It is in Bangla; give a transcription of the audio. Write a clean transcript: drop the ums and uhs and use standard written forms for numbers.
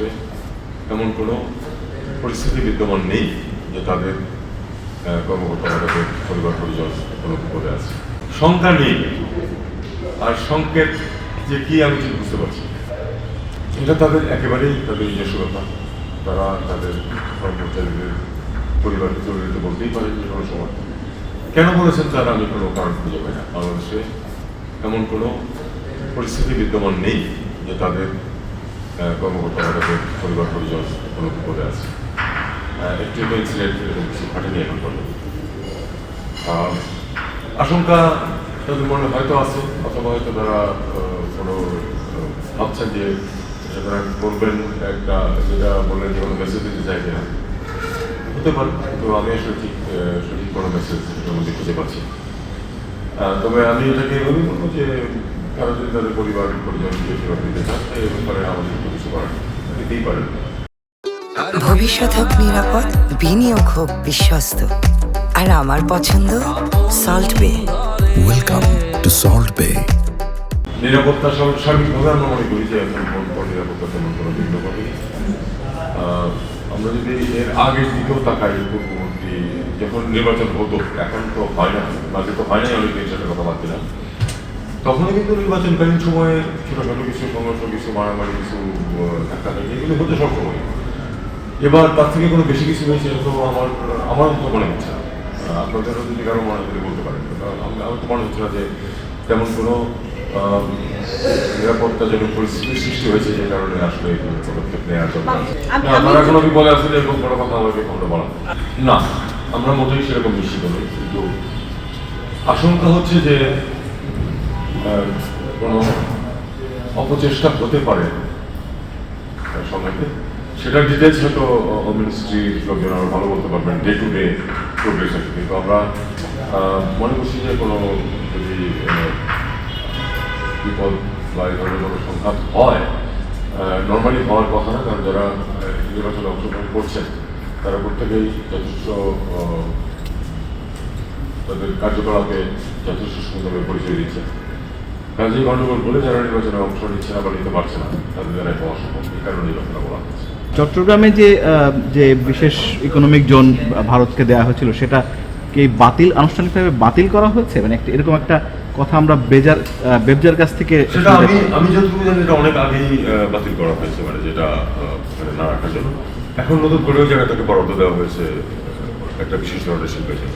বাংলাদেশে এমন কোনো পরিস্থিতি বিদ্যমান নেই যে তাদের কর্মকর্তারা তাদের পরিবার পরিজন কোনো বিপদে আছে। শঙ্কা নেই, আর সংকেত যে কি আমি ঠিক বুঝতে পারছি। এটা তাদের একেবারেই তাদের নিজস্ব ব্যাপার। তারা তাদের কর্মচারীদের পরিবারকে জড়িত বলতেই পারে যে কোনো সময়। কেন বলেছেন তারা আমি কোনো কারণ খুঁজে পাই না। বাংলাদেশে এমন কোনো পরিস্থিতি বিদ্যমান নেই যে তাদের কর্মকর্তারা তাদের পরিবার পরিজন কোনো বিপদে আছে। একটু ইনসিডেন্ট এরকম কিছু ঘটেনি এখন পর্যন্ত। আশঙ্কা তাদের মনে হয়তো আছে, অথবা হয়তো তারা কোনো ভাবছেন যে তারা করবেন একটা, যেটা বললেন যে কোনো মেসেজ দিতে চাই কিনা, হতে পারে। তো আমি আসলে ঠিক সঠিক কোনো মেসেজ এটার মধ্যে খুঁজে পাচ্ছি। তবে আমি এটাকে এভাবেই বলবো যে তারা যদি তাদের পরিবার পরিজনকে ফেরত দিতে চান, এই ব্যাপারে আমাদের কিছু করার দিতেই পারেন। ভবিষ্যৎ হোক নিরাপদ, বিনিয়োগ হোক বিশ্বস্ত, আর আমার পছন্দ সল্ট বে। ওয়েলকাম টু সল্ট বে। নিরাপত্তা সার্বিকভাবে আমরা মনে করি যে এখন নিরাপত্তা তেমন কোনো বিঘ্ন ঘটেনি। আমরা যদি এর আগের দিকেও তাকাই, পূর্ববর্তী যখন নির্বাচন হতো, এখন তো হয় না, মাঝে তো হয় নাই, অনেক দিন সেটা কথা ভাবছিলাম, তখনও কিন্তু নির্বাচনকালীন সময়ে ছোটোখাটো কিছু সংঘর্ষ, কিছু মারামারি, কিছু ধাক্কাধাক্কি এগুলো হতো সবসময়। এবার তার থেকে কোনো বেশি কিছু হয়েছে তো আমার তো মনে হচ্ছে না। আপনাদেরও যদি কারো মনে হলে বলতে পারেন। আমার তো মনে হচ্ছে না যে তেমন কোনো নিরাপত্তাজনক পরিস্থিতির সৃষ্টি হয়েছে যে কারণে আসলে পদক্ষেপ নেওয়ার জন্য তারা কোনো বিপদে আসলে এরকম বড় কথা আমাকে কখনো বলা না। আমরা মোটেই সেরকম নিশ্চিত নই, কিন্তু আশঙ্কা হচ্ছে যে কোনো অপচেষ্টা হতে পারে সময়তে। সেটার ডিটেলস হয়তো হোম মিনিস্ট্রির লোকজন আরও ভালো বলতে পারবেন ডে টু ডে প্রোগ্রেশন। কিন্তু আমরা মনে করছি যে কোনো যদি বিপদ বা এই ধরনের কোনো সংঘাত হয়, নর্মালি হওয়ার কথা না, কারণ যারা নির্বাচনে অংশগ্রহণ করছেন তারা প্রত্যেকেই যথেষ্ট তাদের কার্যকলাপে যথেষ্ট সুন্দরভাবে পরিচয় দিচ্ছে। কাজেই গণ্ডগোল বলে যারা নির্বাচনে অংশ নিচ্ছে না বা নিতে পারছে না, তাদের দ্বারা এটা অসম্ভব। এই কারণে এই কথাটা বলা হচ্ছে। চট্টগ্রামে যে বিশেষ ইকোনমিক জোন ভারতকে দেওয়া হয়েছিল, সেটা কি আনুষ্ঠানিকভাবে বাতিল করা হয়েছে? মানে এরকম একটা কথা আমরা বেবজার কাছ থেকে, সেটা আমি যতটুকু জানি এটা অনেক আগেই বাতিল করা হয়েছে, মানে যেটা না রাখার জন্য। এখন নতুন করেও জায়গাটাকে বরাদ্দ দেওয়া হয়েছে একটা বিশেষ ধরনের শিল্পের জন্য।